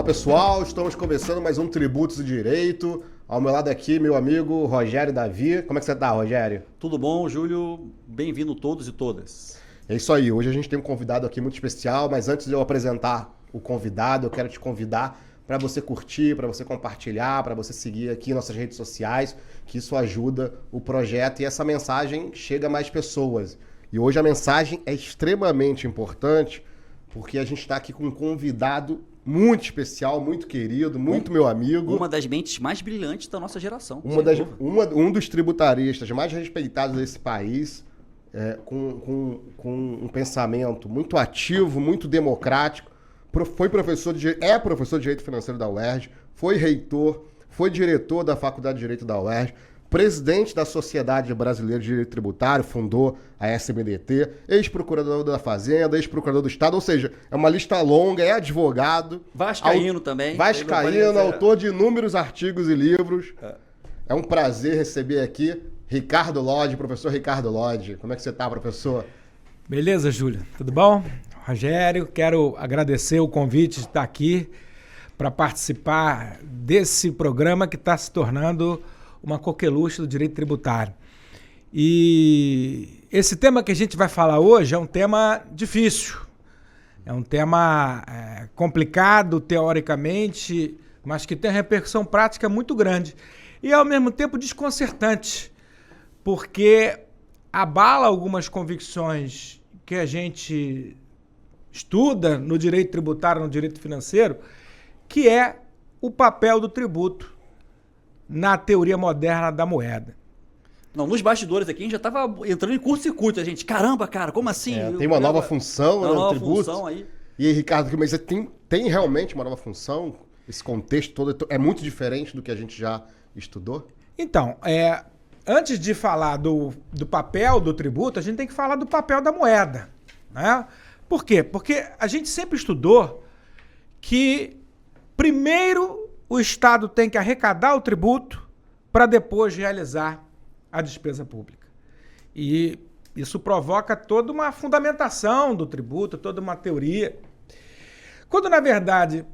Olá pessoal, estamos começando mais um Tributos e Direito. Ao meu lado aqui, meu amigo Rogério Davi. Como é que você tá, Rogério? Tudo bom, Júlio? Bem-vindo todos e todas. É isso aí, hoje a gente tem um convidado aqui muito especial, mas antes de eu apresentar o convidado, eu quero te convidar para você curtir, para você compartilhar, para você seguir aqui nossas redes sociais, que isso ajuda o projeto e essa mensagem chega a mais pessoas. E hoje a mensagem é extremamente importante, porque a gente está aqui com um convidado muito especial, muito querido, muito meu amigo. Uma das mentes mais brilhantes da nossa geração. Um dos tributaristas mais respeitados desse país, com um pensamento muito ativo, muito democrático. É professor de Direito Financeiro da UERJ, foi reitor, foi diretor da Faculdade de Direito da UERJ, presidente da Sociedade Brasileira de Direito Tributário, fundou a SBDT, ex-procurador da Fazenda, ex-procurador do Estado, ou seja, é uma lista longa, é advogado. Vascaíno também. Vascaíno, autor de inúmeros artigos e livros. É um prazer receber aqui Ricardo Lodge, professor Ricardo Lodge. Como é que você está, professor? Beleza, Júlio? Tudo bom? Rogério, quero agradecer o convite de estar aqui para participar desse programa que está se tornando uma coqueluche do direito tributário. E esse tema que a gente vai falar hoje é um tema difícil, é um tema complicado teoricamente, mas que tem repercussão prática muito grande e ao mesmo tempo desconcertante, porque abala algumas convicções que a gente estuda no direito tributário, no direito financeiro, que é o papel do tributo na teoria moderna da moeda. Não, nos bastidores aqui a gente já estava entrando em curto-circuito, a gente, caramba, cara, como assim? Tem uma nova função no tributo. Função aí. E aí, Ricardo, mas tem realmente uma nova função? Esse contexto todo é muito diferente do que a gente já estudou? Então, antes de falar do papel do tributo, a gente tem que falar do papel da moeda, né? Por quê? Porque a gente sempre estudou que primeiro o Estado tem que arrecadar o tributo para depois realizar a despesa pública. E isso provoca toda uma fundamentação do tributo, toda uma teoria. Quando, na verdade,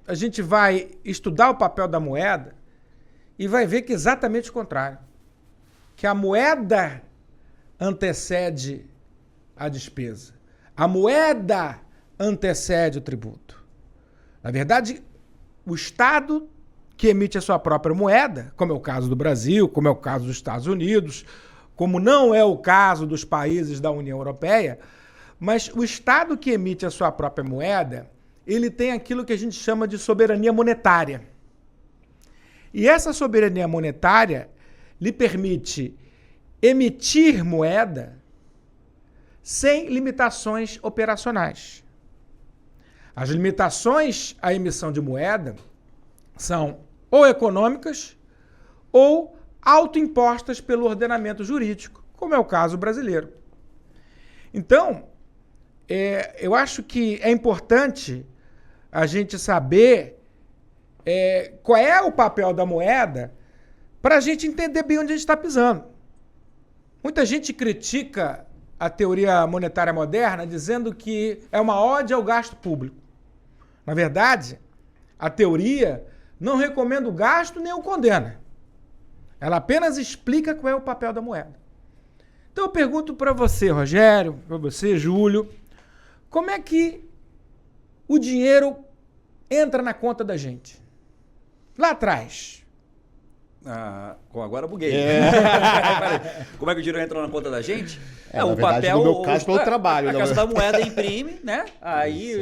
a gente vai estudar o papel da moeda e vai ver que é exatamente o contrário. Que a moeda antecede a despesa. A moeda antecede o tributo. Na verdade, o Estado que emite a sua própria moeda, como é o caso do Brasil, como é o caso dos Estados Unidos, como não é o caso dos países da União Europeia, mas o Estado que emite a sua própria moeda, ele tem aquilo que a gente chama de soberania monetária. E essa soberania monetária lhe permite emitir moeda sem limitações operacionais. As limitações à emissão de moeda são ou econômicas ou autoimpostas pelo ordenamento jurídico, como é o caso brasileiro. Então, eu acho que é importante a gente saber qual é o papel da moeda para a gente entender bem onde a gente está pisando. Muita gente critica a teoria monetária moderna dizendo que é uma ode ao gasto público. Na verdade, a teoria não recomenda o gasto nem o condena. Ela apenas explica qual é o papel da moeda. Então eu pergunto para você, Rogério, para você, Júlio, como é que o dinheiro entra na conta da gente? Lá atrás. Agora buguei. Como é que o dinheiro entra na conta da gente? O papel, no meu caso, pelo trabalho. A Casa da Moeda imprime, né? Aí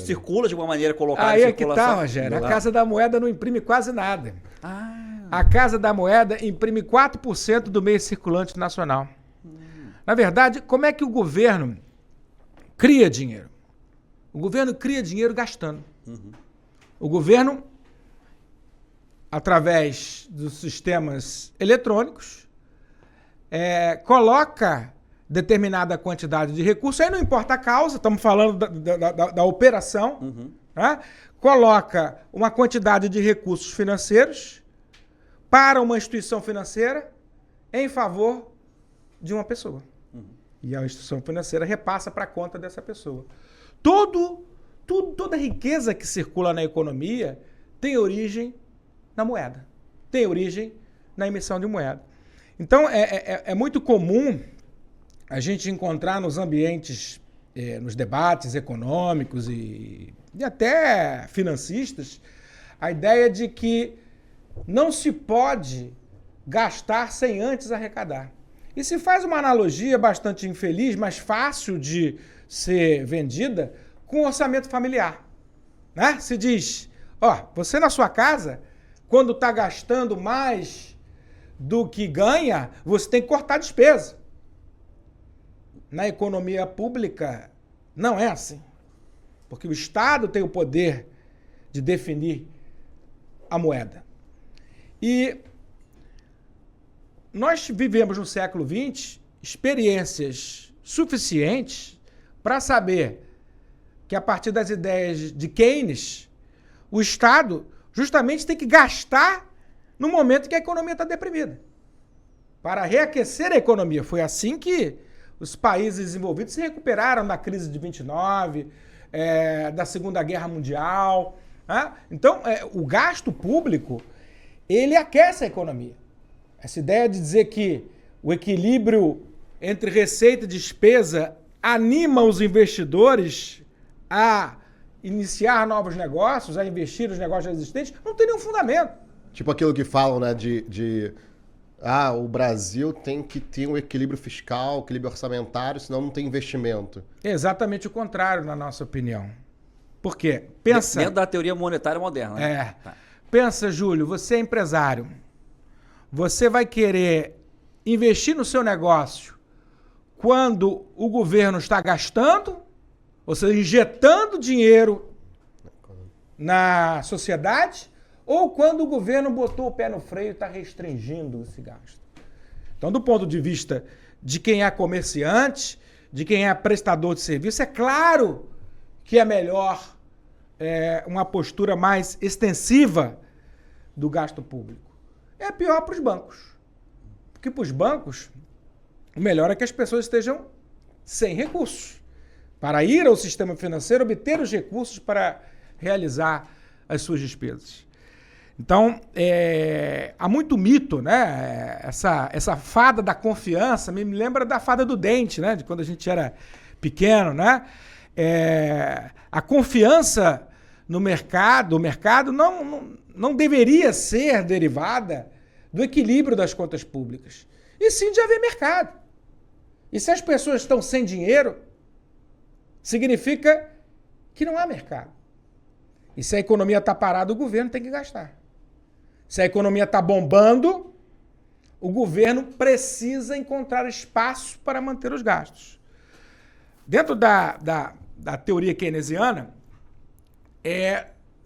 circula de alguma maneira colocada. Aí é que tá, Rogério. A Casa da Moeda não imprime quase nada. A Casa da Moeda imprime 4% do meio circulante nacional. Na verdade, como é que o governo cria dinheiro? O governo cria dinheiro gastando. O governo, através dos sistemas eletrônicos, coloca determinada quantidade de recursos, aí não importa a causa, estamos falando da operação, né? Coloca uma quantidade de recursos financeiros para uma instituição financeira em favor de uma pessoa. E a instituição financeira repassa para a conta dessa pessoa. Todo toda a riqueza que circula na economia tem origem na moeda, tem origem na emissão de moeda. Então, é muito comum a gente encontrar nos ambientes, nos debates econômicos e até financistas, a ideia de que não se pode gastar sem antes arrecadar. E se faz uma analogia bastante infeliz, mas fácil de ser vendida, com o orçamento familiar. Né? Se diz, você na sua casa, quando está gastando mais do que ganha, você tem que cortar a despesa. Na economia pública, não é assim. Porque o Estado tem o poder de definir a moeda. E nós vivemos no século XX experiências suficientes para saber que, a partir das ideias de Keynes, o Estado justamente tem que gastar no momento que a economia está deprimida, para reaquecer a economia. Foi assim que os países desenvolvidos se recuperaram da crise de 29, da Segunda Guerra Mundial. Né? Então, o gasto público, ele aquece a economia. Essa ideia de dizer que o equilíbrio entre receita e despesa anima os investidores a iniciar novos negócios, a investir nos negócios existentes, não tem nenhum fundamento. Tipo aquilo que falam, né, o Brasil tem que ter um equilíbrio fiscal, equilíbrio orçamentário, senão não tem investimento. É exatamente o contrário, na nossa opinião. Por quê? Pensa... Dentro da teoria monetária moderna. Né? Tá. Pensa, Júlio, você é empresário. Você vai querer investir no seu negócio quando o governo está gastando, ou seja, injetando dinheiro na sociedade, ou quando o governo botou o pé no freio e está restringindo esse gasto. Então, do ponto de vista de quem é comerciante, de quem é prestador de serviço, é claro que é melhor uma postura mais extensiva do gasto público. É pior para os bancos. Porque para os bancos, o melhor é que as pessoas estejam sem recursos para ir ao sistema financeiro, obter os recursos para realizar as suas despesas. Então, há muito mito, né? Essa fada da confiança me lembra da fada do dente, né? De quando a gente era pequeno, né? A confiança no mercado, o mercado não deveria ser derivada do equilíbrio das contas públicas, e sim de haver mercado. E se as pessoas estão sem dinheiro, significa que não há mercado. E se a economia está parada, o governo tem que gastar. Se a economia está bombando, o governo precisa encontrar espaço para manter os gastos. Dentro da teoria keynesiana,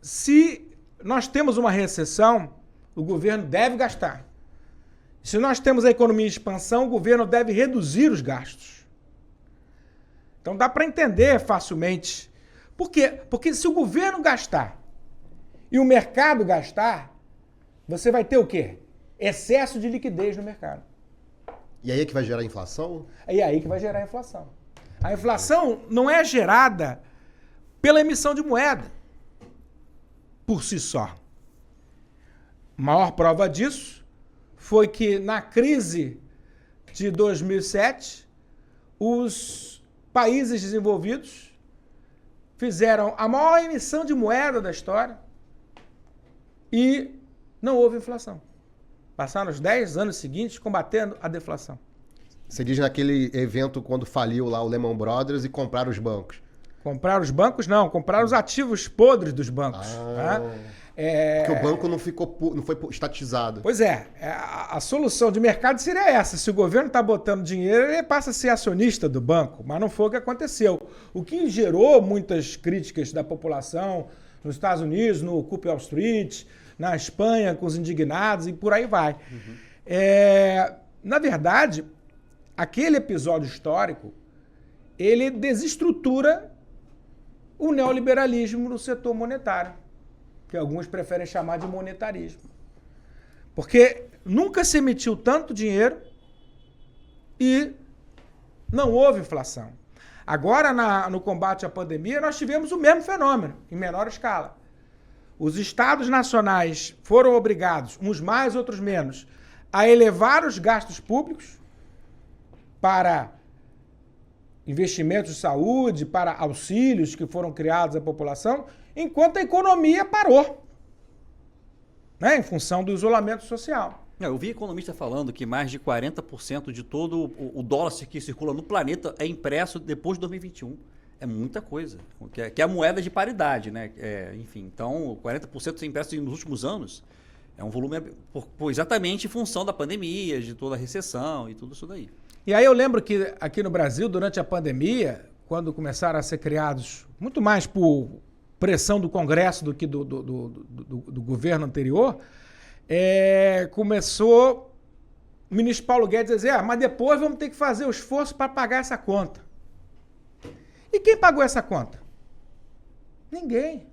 se nós temos uma recessão, o governo deve gastar. Se nós temos a economia em expansão, o governo deve reduzir os gastos. Então dá para entender facilmente. Por quê? Porque se o governo gastar e o mercado gastar, você vai ter o quê? Excesso de liquidez no mercado. E aí é que vai gerar inflação? É aí que vai gerar a inflação. A inflação não é gerada pela emissão de moeda por si só. A maior prova disso foi que na crise de 2007, os países desenvolvidos fizeram a maior emissão de moeda da história e não houve inflação. Passaram os 10 anos seguintes combatendo a deflação. Você diz naquele evento quando faliu lá o Lehman Brothers e compraram os bancos. Compraram os bancos? Não, compraram os ativos podres dos bancos. Porque o banco não foi estatizado. Pois é, a solução de mercado seria essa. Se o governo está botando dinheiro, ele passa a ser acionista do banco, mas não foi o que aconteceu. O que gerou muitas críticas da população nos Estados Unidos, no Coup Wall Street, na Espanha, com os indignados e por aí vai. Na verdade, aquele episódio histórico, ele desestrutura o neoliberalismo no setor monetário, que alguns preferem chamar de monetarismo. Porque nunca se emitiu tanto dinheiro e não houve inflação. Agora, no combate à pandemia, nós tivemos o mesmo fenômeno, em menor escala. Os estados nacionais foram obrigados, uns mais, outros menos, a elevar os gastos públicos para investimentos de saúde, para auxílios que foram criados à população, enquanto a economia parou, né, em função do isolamento social. Eu vi economista falando que mais de 40% de todo o dólar que circula no planeta é impresso depois de 2021. É muita coisa. Que é a moeda de paridade, né? Enfim, então 40% impresso nos últimos anos é um volume exatamente em função da pandemia, de toda a recessão e tudo isso daí. E aí eu lembro que aqui no Brasil, durante a pandemia, quando começaram a ser criados, muito mais por pressão do Congresso do que do governo anterior, começou o ministro Paulo Guedes a dizer, mas depois vamos ter que fazer o esforço para pagar essa conta. E quem pagou essa conta? Ninguém.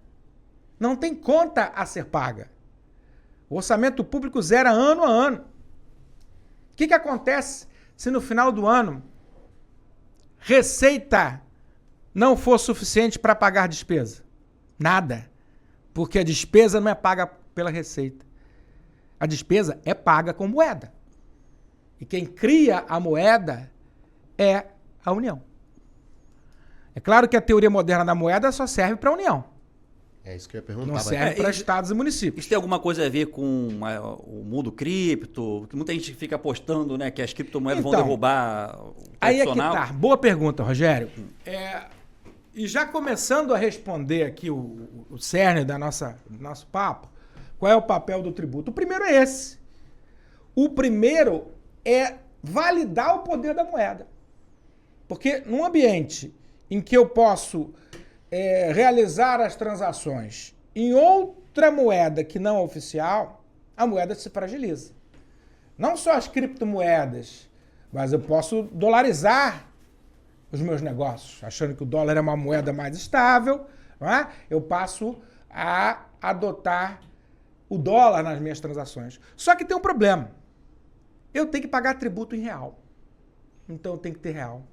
Não tem conta a ser paga. O orçamento público zera ano a ano. O que acontece se no final do ano receita não for suficiente para pagar despesa? Nada. Porque a despesa não é paga pela receita. A despesa é paga com moeda. E quem cria a moeda é a União. É claro que a teoria moderna da moeda só serve para a União. É isso que eu ia perguntar. Não serve para estados e municípios. Isso tem alguma coisa a ver com o mundo cripto? Que muita gente fica apostando, né, que as criptomoedas vão derrubar o tradicional. Aí é que tá. Boa pergunta, Rogério. E já começando a responder aqui o cerne do nosso papo, qual é o papel do tributo? O primeiro é esse. O primeiro é validar o poder da moeda. Porque num ambiente em que eu posso realizar as transações em outra moeda que não oficial, a moeda se fragiliza. Não só as criptomoedas, mas eu posso dolarizar os meus negócios, achando que o dólar é uma moeda mais estável, não é? Eu passo a adotar o dólar nas minhas transações. Só que tem um problema. Eu tenho que pagar tributo em real. Então eu tenho que ter real.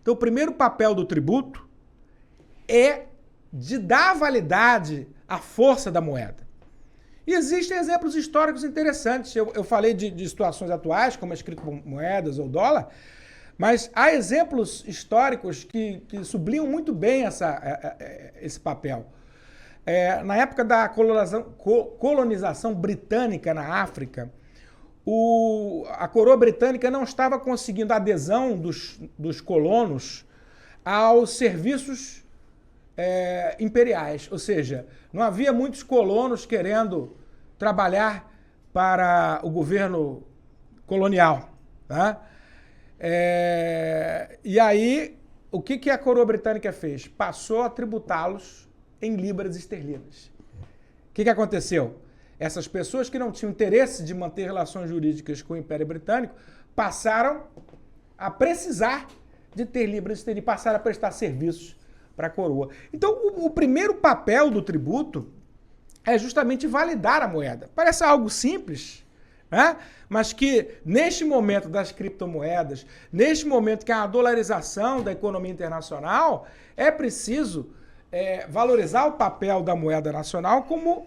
Então o primeiro papel do tributo é de dar validade à força da moeda. E existem exemplos históricos interessantes. Eu falei de situações atuais, como as criptomoedas ou dólar, mas há exemplos históricos que sublinham muito bem esse papel. Na época da colonização britânica na África, a coroa britânica não estava conseguindo a adesão dos colonos aos serviços imperiais. Ou seja, não havia muitos colonos querendo trabalhar para o governo colonial. Tá? E aí, o que a coroa britânica fez? Passou a tributá-los em libras esterlinas. O que aconteceu? Essas pessoas que não tinham interesse de manter relações jurídicas com o Império Britânico passaram a precisar de ter libras esterlinas, passaram a prestar serviços para a coroa. Então, o primeiro papel do tributo é justamente validar a moeda. Parece algo simples, né? Mas que neste momento das criptomoedas, neste momento que há a dolarização da economia internacional, é preciso valorizar o papel da moeda nacional como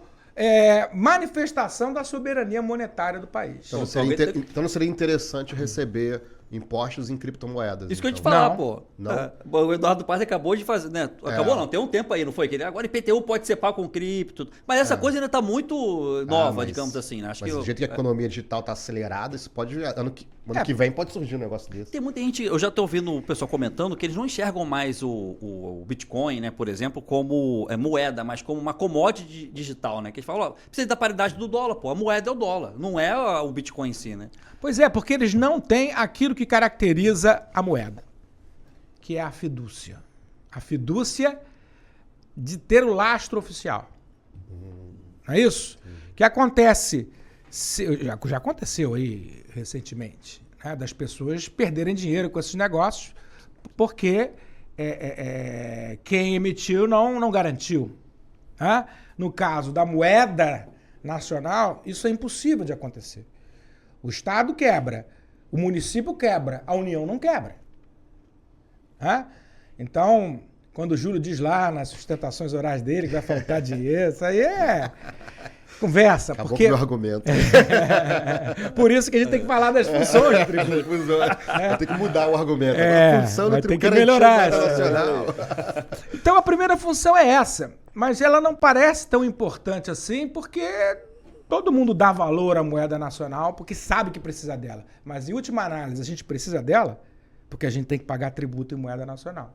manifestação da soberania monetária do país. Então não seria interessante receber impostos em criptomoedas. Isso que eu ia te então. falar, Não. pô. Não. O Eduardo Paz acabou de fazer, né? Acabou não, tem um tempo aí, não foi? Que agora IPTU pode ser pago com cripto. Mas essa coisa ainda tá muito nova, digamos assim, né? Acho Mas que do jeito que a economia digital tá acelerada, isso pode. Ano que vem pode surgir um negócio desse. tem muita gente, eu já tô ouvindo o pessoal comentando que eles não enxergam mais o Bitcoin, né, por exemplo, como moeda, mas como uma commodity digital, né? Que eles falam, ó, precisa da paridade do dólar, pô. A moeda é o dólar, não é o Bitcoin em si, né? Pois é, porque eles não têm aquilo que caracteriza a moeda, que é a fidúcia. A fidúcia de ter o lastro oficial. Não é isso? O que acontece, já aconteceu aí recentemente, né, das pessoas perderem dinheiro com esses negócios porque quem emitiu não garantiu. Né? No caso da moeda nacional, isso é impossível de acontecer. O Estado quebra, o município quebra, a União não quebra. Né? Então, quando o Júlio diz lá nas sustentações orais dele que vai faltar dinheiro, isso aí é conversa. Acabou porque... com o meu argumento. Por isso que a gente tem que falar das funções do tributo. Vai ter que mudar o argumento. É, A função do vai ter que tributo melhorar nacional. Então a primeira função é essa, mas ela não parece tão importante assim, porque todo mundo dá valor à moeda nacional, porque sabe que precisa dela. Mas em última análise, a gente precisa dela porque a gente tem que pagar tributo em moeda nacional.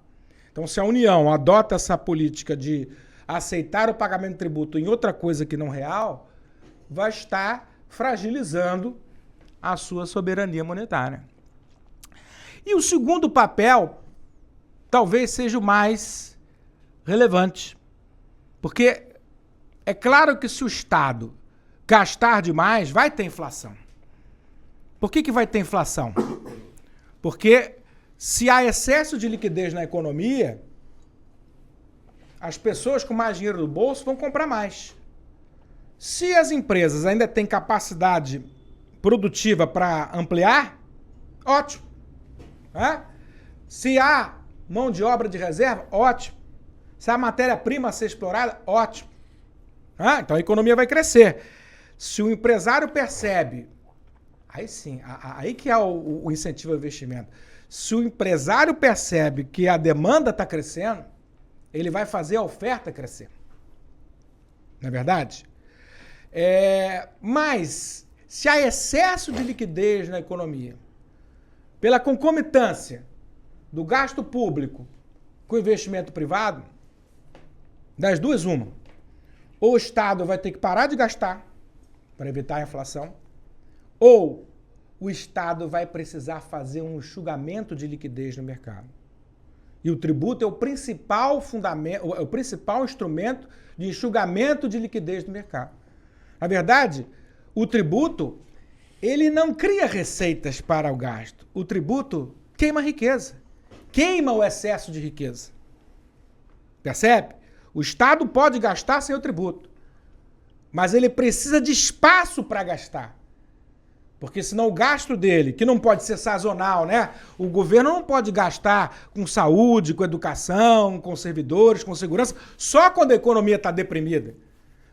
Então se a União adota essa política de aceitar o pagamento de tributo em outra coisa que não real, vai estar fragilizando a sua soberania monetária. E o segundo papel talvez seja o mais relevante. Porque é claro que se o Estado gastar demais, vai ter inflação. Por que vai ter inflação? Porque se há excesso de liquidez na economia, as pessoas com mais dinheiro no bolso vão comprar mais. Se as empresas ainda têm capacidade produtiva para ampliar, ótimo. Se há mão de obra de reserva, ótimo. Se há matéria-prima a ser explorada, ótimo. Então a economia vai crescer. Se o empresário percebe, aí sim, aí que é o incentivo ao investimento. Se o empresário percebe que a demanda está crescendo, ele vai fazer a oferta crescer. Não é verdade? Mas, se há excesso de liquidez na economia, pela concomitância do gasto público com o investimento privado, das duas, uma. Ou o Estado vai ter que parar de gastar para evitar a inflação, ou o Estado vai precisar fazer um enxugamento de liquidez no mercado. E o tributo é o principal fundamento, é o principal instrumento de enxugamento de liquidez do mercado. Na verdade, o tributo, ele não cria receitas para o gasto. O tributo queima a riqueza, queima o excesso de riqueza. Percebe? O Estado pode gastar sem o tributo, mas ele precisa de espaço para gastar. Porque senão o gasto dele, que não pode ser sazonal, né? O governo não pode gastar com saúde, com educação, com servidores, com segurança, só quando a economia está deprimida.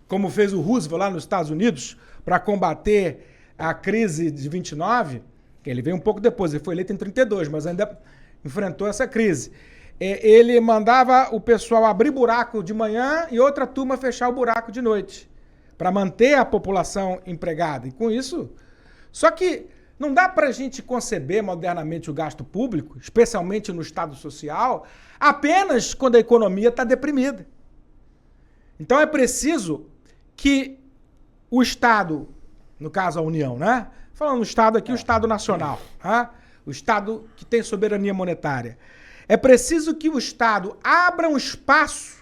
Como fez o Roosevelt lá nos Estados Unidos para combater a crise de 29, que ele veio um pouco depois, ele foi eleito em 32, mas ainda enfrentou essa crise. Ele mandava o pessoal abrir buraco de manhã e outra turma fechar o buraco de noite, para manter a população empregada. E com isso... Só que não dá para a gente conceber modernamente o gasto público, especialmente no Estado social, apenas quando a economia está deprimida. Então é preciso que o Estado, no caso a União, né? Falando do Estado aqui, o Estado nacional, né? O Estado que tem soberania monetária. É preciso que o Estado abra um espaço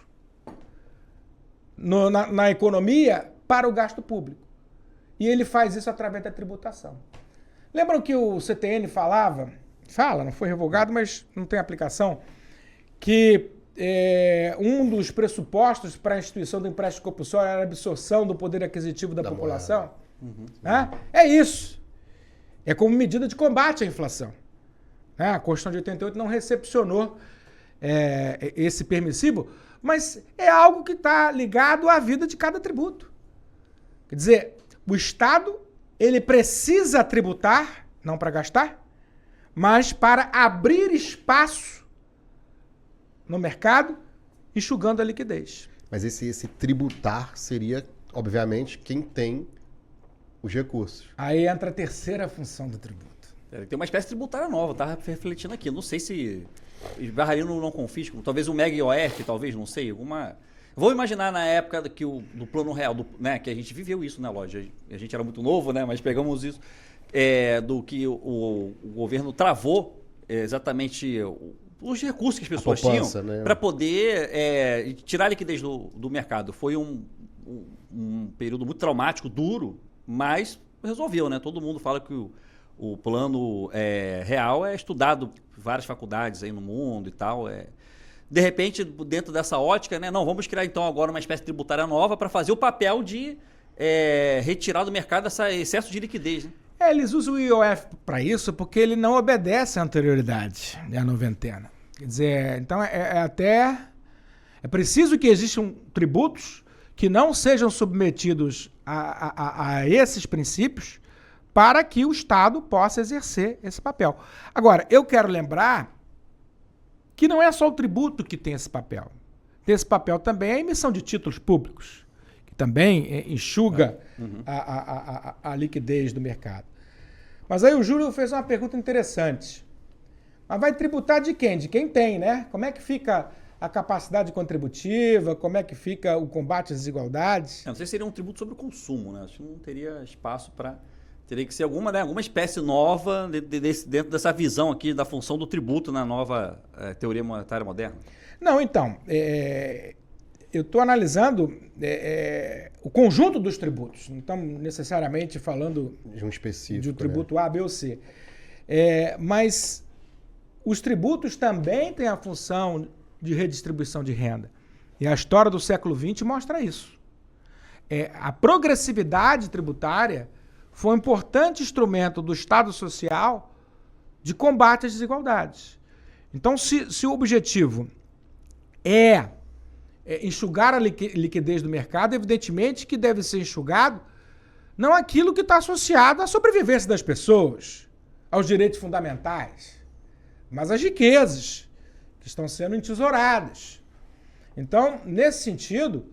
na economia para o gasto público. E ele faz isso através da tributação. Lembram que o CTN fala, não foi revogado, mas não tem aplicação, que um dos pressupostos para a instituição do empréstimo compulsório era a absorção do poder aquisitivo da população? É isso. É como medida de combate à inflação. A Constituição de 88 não recepcionou esse permissivo, mas é algo que está ligado à vida de cada tributo. Quer dizer, o Estado, ele precisa tributar, não para gastar, mas para abrir espaço no mercado, enxugando a liquidez. Mas esse tributar seria, obviamente, quem tem os recursos. Aí entra a terceira função do tributo. Tem uma espécie tributária nova, estava refletindo aqui. Não sei se esbarraria no não confisco, talvez o MEG OF, talvez, não sei, alguma... Vou imaginar na época do Plano Real, né, que a gente viveu isso na loja. A gente era muito novo, né, mas pegamos isso, do que o governo travou exatamente os recursos que as pessoas tinham, né, para poder tirar a liquidez do mercado. Foi um período muito traumático, duro, mas resolveu, né? Todo mundo fala que o Plano Real é estudado em várias faculdades aí no mundo e tal, De repente, dentro dessa ótica, né? Não, vamos criar então agora uma espécie tributária nova para fazer o papel de retirar do mercado esse excesso de liquidez. Né? Eles usam o IOF para isso porque ele não obedece à anterioridade, à noventena. Quer dizer, então é preciso que existam tributos que não sejam submetidos a esses princípios para que o Estado possa exercer esse papel. Agora, eu quero lembrar que não é só o tributo que tem esse papel. Tem esse papel também a emissão de títulos públicos, que também enxuga a liquidez do mercado. Mas aí o Júlio fez uma pergunta interessante. Mas vai tributar de quem? De quem tem, né? Como é que fica a capacidade contributiva? Como é que fica o combate às desigualdades? Não sei se seria um tributo sobre o consumo, né? Acho que não teria espaço para... Teria que ser alguma espécie nova dentro dessa visão aqui da função do tributo na nova teoria monetária moderna. Não, então, eu estou analisando o conjunto dos tributos. Não estamos necessariamente falando de um específico, de um tributo A, B ou C. Mas os tributos também têm a função de redistribuição de renda. E a história do século XX mostra isso. A progressividade tributária foi um importante instrumento do Estado social de combate às desigualdades. Então, se o objetivo é enxugar a liquidez do mercado, evidentemente que deve ser enxugado não aquilo que está associado à sobrevivência das pessoas, aos direitos fundamentais, mas às riquezas que estão sendo entesouradas. Então, nesse sentido,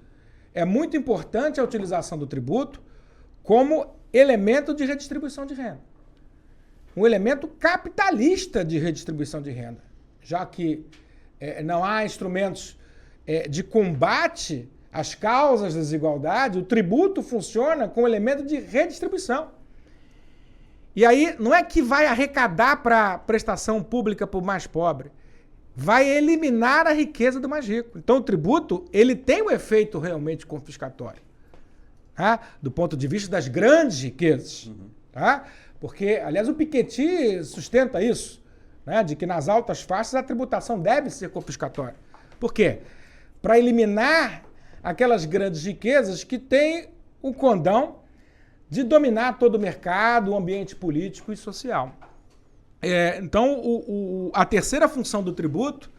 é muito importante a utilização do tributo como elemento de redistribuição de renda. Um elemento capitalista de redistribuição de renda, já que não há instrumentos de combate às causas da desigualdade, o tributo funciona como elemento de redistribuição. E aí não é que vai arrecadar para prestação pública para o mais pobre, vai eliminar a riqueza do mais rico. Então o tributo ele tem um efeito realmente confiscatório, tá? Do ponto de vista das grandes riquezas. Tá? Porque, aliás, o Piketty sustenta isso, né? De que nas altas faixas a tributação deve ser confiscatória. Por quê? Para eliminar aquelas grandes riquezas que têm o condão de dominar todo o mercado, o ambiente político e social. Então, a terceira função do tributo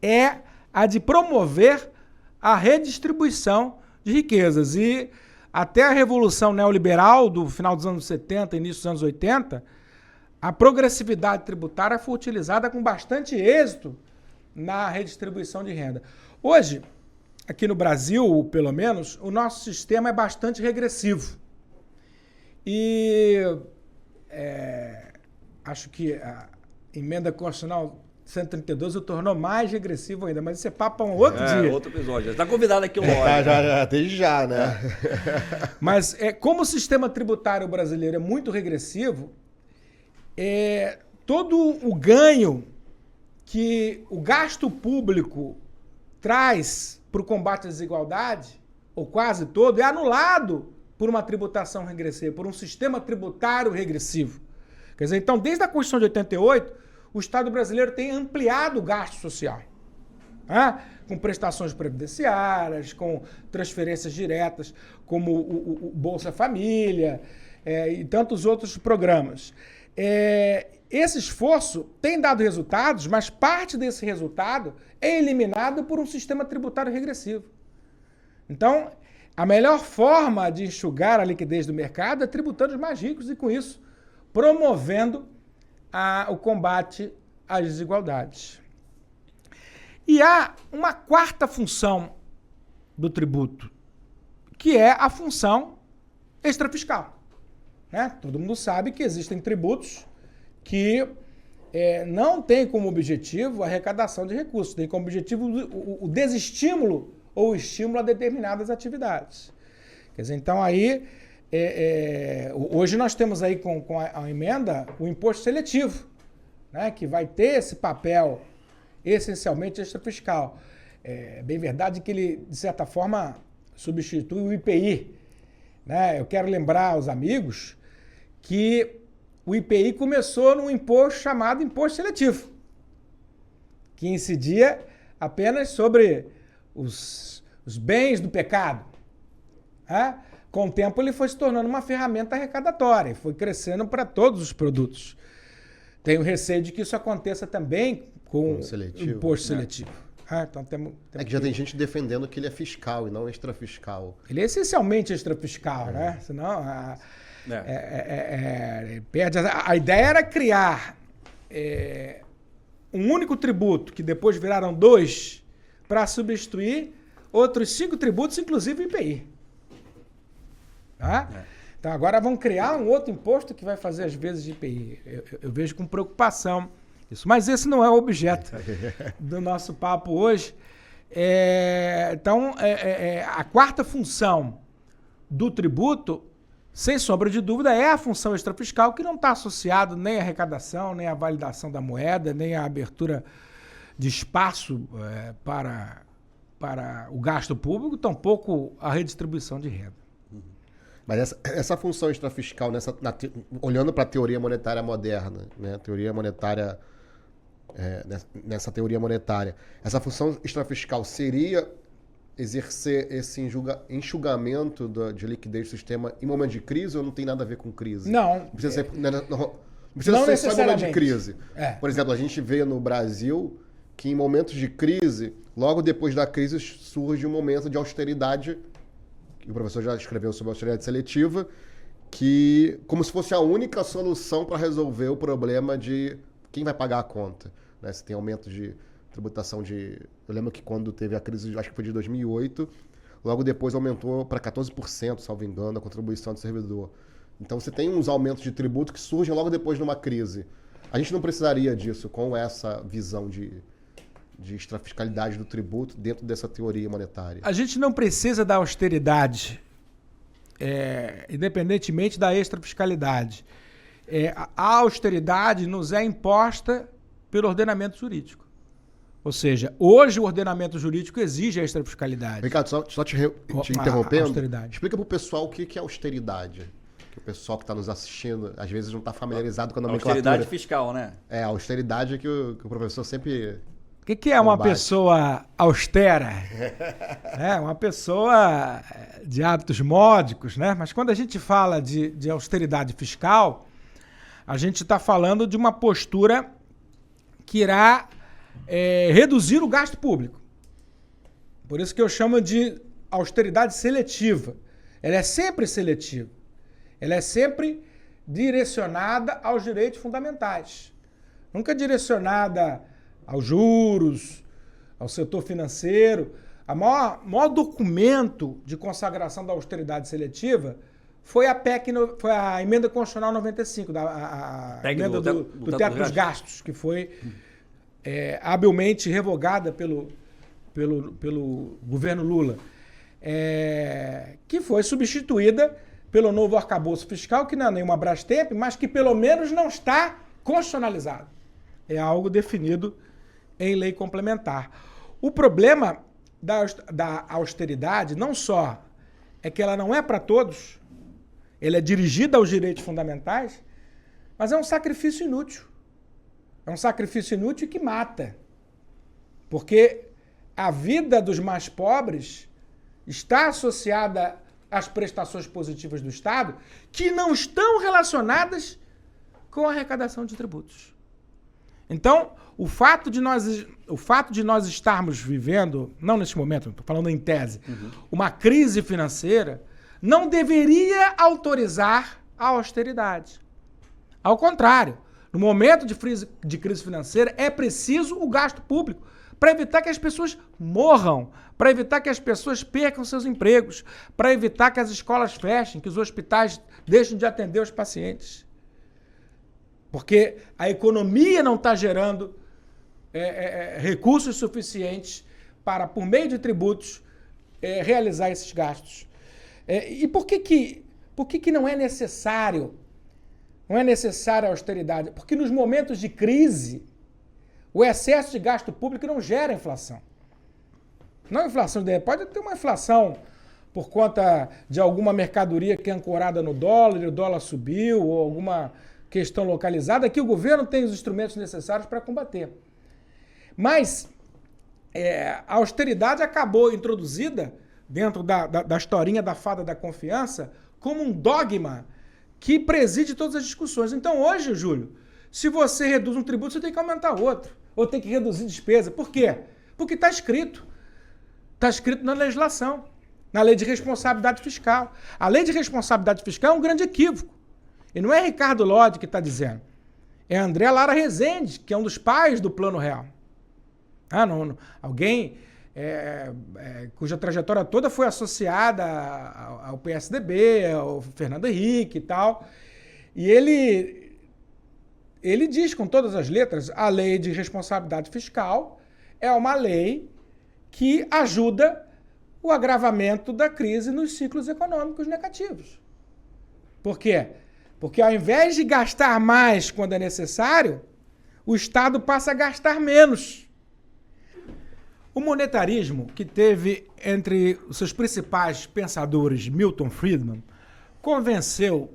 é a de promover a redistribuição de riquezas. E até a Revolução Neoliberal do final dos anos 70 e início dos anos 80, a progressividade tributária foi utilizada com bastante êxito na redistribuição de renda. Hoje, aqui no Brasil, pelo menos, o nosso sistema é bastante regressivo. E acho que a emenda constitucional 132 o tornou mais regressivo ainda, mas isso é papo para um outro dia. Outro episódio. Está convidado aqui uma hora. Desde já, né? Mas como o sistema tributário brasileiro é muito regressivo, todo o ganho que o gasto público traz para o combate à desigualdade, ou quase todo, é anulado por uma tributação regressiva, por um sistema tributário regressivo. Quer dizer, então, desde a Constituição de 88, o Estado brasileiro tem ampliado o gasto social, né? Com prestações previdenciárias, com transferências diretas, como o Bolsa Família e tantos outros programas. Esse esforço tem dado resultados, mas parte desse resultado é eliminado por um sistema tributário regressivo. Então, a melhor forma de enxugar a liquidez do mercado é tributando os mais ricos e, com isso, promovendo o combate às desigualdades. E há uma quarta função do tributo, que é a função extrafiscal. Né? Todo mundo sabe que existem tributos que não têm como objetivo a arrecadação de recursos, tem como objetivo o desestímulo ou o estímulo a determinadas atividades. Quer dizer, então aí, hoje nós temos aí com a emenda o imposto seletivo, né, que vai ter esse papel essencialmente extrafiscal. É bem verdade que ele, de certa forma, substitui o IPI. Né? Eu quero lembrar aos amigos que o IPI começou num imposto chamado imposto seletivo, que incidia apenas sobre os bens do pecado. Né? Com o tempo ele foi se tornando uma ferramenta arrecadatória, foi crescendo para todos os produtos. Tenho receio de que isso aconteça também com seletivo. imposto seletivo. Então temos É que já tem gente defendendo que ele é fiscal e não extrafiscal. Ele é essencialmente extrafiscal, né? Senão perde. A ideia era criar um único tributo, que depois viraram 2, para substituir outros 5 tributos, inclusive o IPI. Tá? Então agora vão criar um outro imposto que vai fazer as vezes de IPI. Eu vejo com preocupação isso. Mas esse não é o objeto do nosso papo hoje. Então, a quarta função do tributo, sem sombra de dúvida, é a função extrafiscal, que não está associado nem à arrecadação, nem à validação da moeda, nem à abertura de espaço para o gasto público, tampouco a redistribuição de renda. Mas essa função extrafiscal, olhando para a teoria monetária moderna, né? Teoria monetária, nessa teoria monetária, essa função extrafiscal seria exercer esse enxugamento de liquidez do sistema em momento de crise ou não tem nada a ver com crise? Não. Precisa ser, não precisa ser só em momento de crise. Por exemplo, a gente vê no Brasil que em momentos de crise, logo depois da crise, surge um momento de austeridade, que o professor já escreveu sobre a austeridade seletiva, que como se fosse a única solução para resolver o problema de quem vai pagar a conta. Né? Se tem aumento de tributação de... Eu lembro que quando teve a crise, acho que foi de 2008, logo depois aumentou para 14%, salvo engano, a contribuição do servidor. Então você tem uns aumentos de tributo que surgem logo depois de uma crise. A gente não precisaria disso com essa visão de extrafiscalidade do tributo dentro dessa teoria monetária. A gente não precisa da austeridade, independentemente da extrafiscalidade. A austeridade nos é imposta pelo ordenamento jurídico. Ou seja, hoje o ordenamento jurídico exige a extrafiscalidade. Ricardo, só te interrompendo, austeridade. Explica para o pessoal o que é austeridade. Que o pessoal que está nos assistindo, às vezes, não está familiarizado com a nomenclatura. Austeridade fiscal, né? A austeridade que o professor sempre... O que é uma pessoa austera? Uma pessoa de hábitos módicos, né? Mas quando a gente fala de austeridade fiscal, a gente está falando de uma postura que irá reduzir o gasto público. Por isso que eu chamo de austeridade seletiva. Ela é sempre seletiva. Ela é sempre direcionada aos direitos fundamentais. Nunca direcionada aos juros, ao setor financeiro. O maior documento de consagração da austeridade seletiva foi a PEC, foi a emenda constitucional 95, a emenda do teto dos gastos, que foi habilmente revogada pelo governo Lula, que foi substituída pelo novo arcabouço fiscal, que não é nenhuma Brastemp, mas que pelo menos não está constitucionalizado. É algo definido em lei complementar. O problema da austeridade não só é que ela não é para todos, ela é dirigida aos direitos fundamentais, mas é um sacrifício inútil. É um sacrifício inútil que mata. Porque a vida dos mais pobres está associada às prestações positivas do Estado que não estão relacionadas com a arrecadação de tributos. Então, o fato de nós estarmos vivendo, não nesse momento, estou falando em tese, uma crise financeira, não deveria autorizar a austeridade. Ao contrário, no momento de crise financeira, é preciso o gasto público para evitar que as pessoas morram, para evitar que as pessoas percam seus empregos, para evitar que as escolas fechem, que os hospitais deixem de atender os pacientes. Porque a economia não está gerando recursos suficientes para, por meio de tributos, realizar esses gastos. E por que não é necessário? Não é necessária a austeridade? Porque nos momentos de crise, o excesso de gasto público não gera inflação. Não é inflação, pode ter uma inflação por conta de alguma mercadoria que é ancorada no dólar, e o dólar subiu, ou alguma questão localizada, que o governo tem os instrumentos necessários para combater. Mas a austeridade acabou introduzida dentro da historinha da fada da confiança como um dogma que preside todas as discussões. Então hoje, Júlio, se você reduz um tributo, você tem que aumentar outro. ou tem que reduzir despesa. Por quê? Porque está escrito. Está escrito na legislação, na lei de responsabilidade fiscal. A lei de responsabilidade fiscal é um grande equívoco. E não é Ricardo Lodge que está dizendo. É André Lara Rezende, que é um dos pais do Plano Real. Alguém cuja trajetória toda foi associada ao PSDB, ao Fernando Henrique e tal. E ele diz com todas as letras, a lei de responsabilidade fiscal é uma lei que ajuda o agravamento da crise nos ciclos econômicos negativos. Por quê? Porque ao invés de gastar mais quando é necessário, o Estado passa a gastar menos. O monetarismo, que teve entre os seus principais pensadores Milton Friedman, convenceu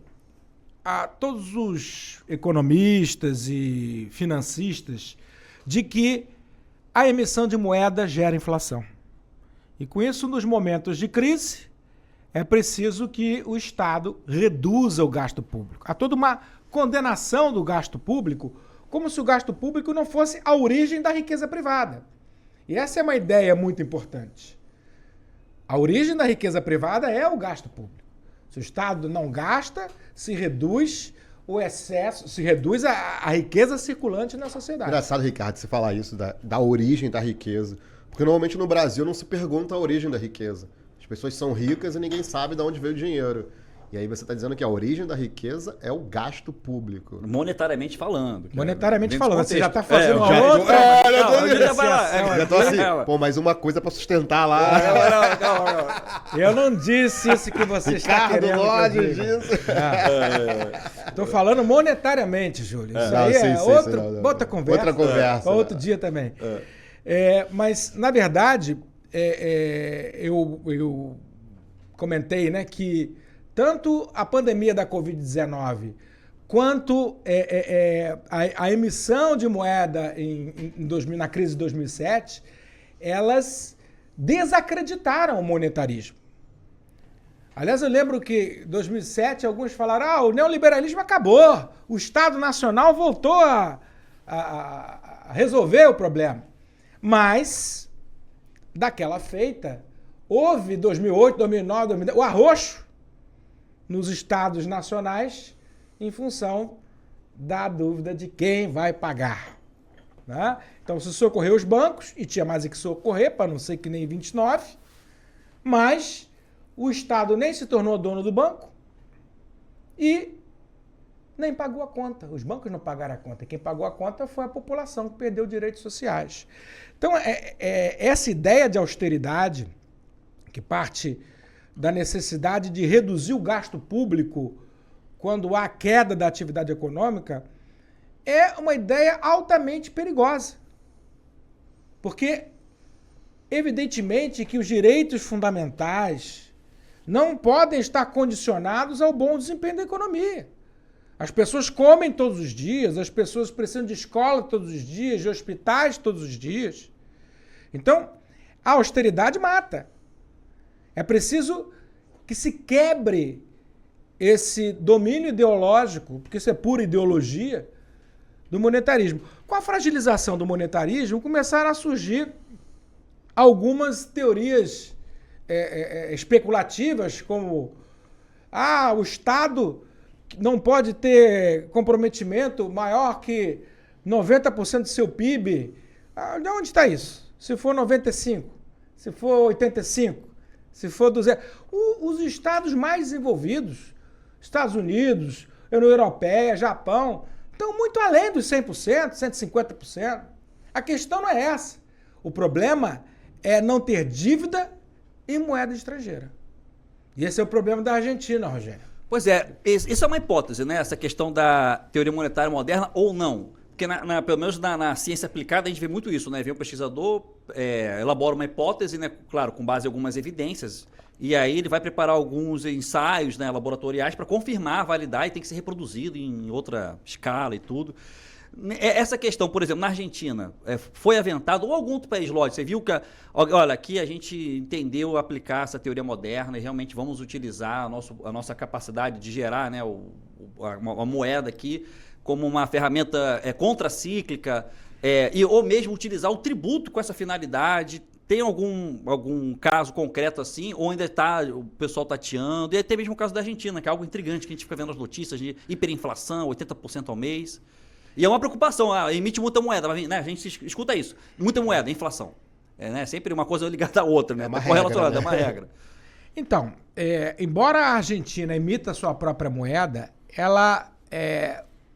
a todos os economistas e financistas de que a emissão de moeda gera inflação. E com isso, nos momentos de crise, é preciso que o Estado reduza o gasto público. Há toda uma condenação do gasto público, como se o gasto público não fosse a origem da riqueza privada. E essa é uma ideia muito importante. A origem da riqueza privada é o gasto público. Se o Estado não gasta, se reduz o excesso, se reduz a riqueza circulante na sociedade. Engraçado, Ricardo, você falar isso da origem da riqueza. Porque normalmente no Brasil não se pergunta a origem da riqueza. As pessoas são ricas e ninguém sabe de onde veio o dinheiro. E aí você está dizendo que a origem da riqueza é o gasto público. Monetariamente falando. Monetariamente falando. Você já está fazendo uma outra... Já tô assim, pô, mais uma coisa para sustentar lá. Eu não disse isso que você está querendo. Ricardo Lodge disse. Estou falando monetariamente, Júlio. Isso aí é outra conversa. Outra conversa. Para outro dia também. Mas, na verdade, eu comentei, né, que tanto a pandemia da Covid-19 quanto a emissão de moeda na crise de 2007, elas desacreditaram o monetarismo. Aliás, eu lembro que em 2007 alguns falaram o neoliberalismo acabou, o Estado Nacional voltou a resolver o problema. Mas, daquela feita, houve 2008, 2009, 2010, o arroxo nos estados nacionais em função da dúvida de quem vai pagar. Né? Então, se socorreu os bancos, e tinha mais que socorrer, para não ser que nem 29, mas o Estado nem se tornou dono do banco e nem pagou a conta. Os bancos não pagaram a conta. Quem pagou a conta foi a população que perdeu direitos sociais. Então, essa ideia de austeridade, que parte da necessidade de reduzir o gasto público quando há queda da atividade econômica, é uma ideia altamente perigosa. Porque, evidentemente, que os direitos fundamentais não podem estar condicionados ao bom desempenho da economia. As pessoas comem todos os dias, as pessoas precisam de escola todos os dias, de hospitais todos os dias. Então, a austeridade mata. É preciso que se quebre esse domínio ideológico, porque isso é pura ideologia, do monetarismo. Com a fragilização do monetarismo, começaram a surgir algumas teorias especulativas, como o Estado não pode ter comprometimento maior que 90% do seu PIB. De onde está isso? Se for 95%, se for 85%, se for 200%. Os estados mais desenvolvidos, Estados Unidos, União Europeia, Japão, estão muito além dos 100%, 150%. A questão não é essa. O problema é não ter dívida em moeda estrangeira. E esse é o problema da Argentina, Rogério. Pois é, isso é uma hipótese, né? Essa questão da teoria monetária moderna ou não. Porque, pelo menos na ciência aplicada, a gente vê muito isso, né? Vem um pesquisador, elabora uma hipótese, né? Claro, com base em algumas evidências, e aí ele vai preparar alguns ensaios, né, laboratoriais para confirmar, validar, e tem que ser reproduzido em outra escala e tudo. Essa questão, por exemplo, na Argentina, foi aventado, ou algum outro país, Lodge, você viu que, olha, aqui a gente entendeu aplicar essa teoria moderna e realmente vamos utilizar a nossa capacidade de gerar, né, uma moeda aqui como uma ferramenta contracíclica ou mesmo utilizar o tributo com essa finalidade. Tem algum caso concreto assim, ou ainda o pessoal tateando, e até mesmo o caso da Argentina, que é algo intrigante, que a gente fica vendo as notícias de hiperinflação, 80% ao mês. E é uma preocupação, emite muita moeda, né? A gente escuta isso, muita moeda, inflação. Né? Sempre uma coisa ligada à outra, né? Correlacionada, é uma regra. Então, embora a Argentina emita sua própria moeda, ela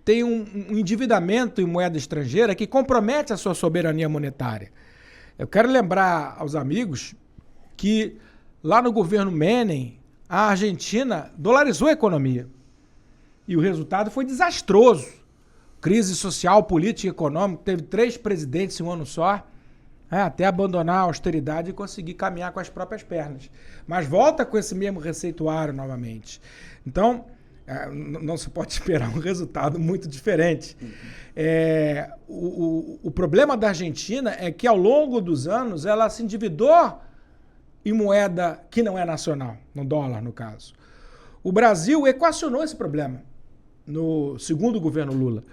tem um endividamento em moeda estrangeira que compromete a sua soberania monetária. Eu quero lembrar aos amigos que lá no governo Menem, a Argentina dolarizou a economia. E o resultado foi desastroso. Crise social, política e econômica, teve 3 presidentes em um ano só, até abandonar a austeridade e conseguir caminhar com as próprias pernas. Mas volta com esse mesmo receituário novamente. Então, não se pode esperar um resultado muito diferente. O problema da Argentina é que, ao longo dos anos, ela se endividou em moeda que não é nacional, no dólar, no caso. O Brasil equacionou esse problema no segundo governo Lula.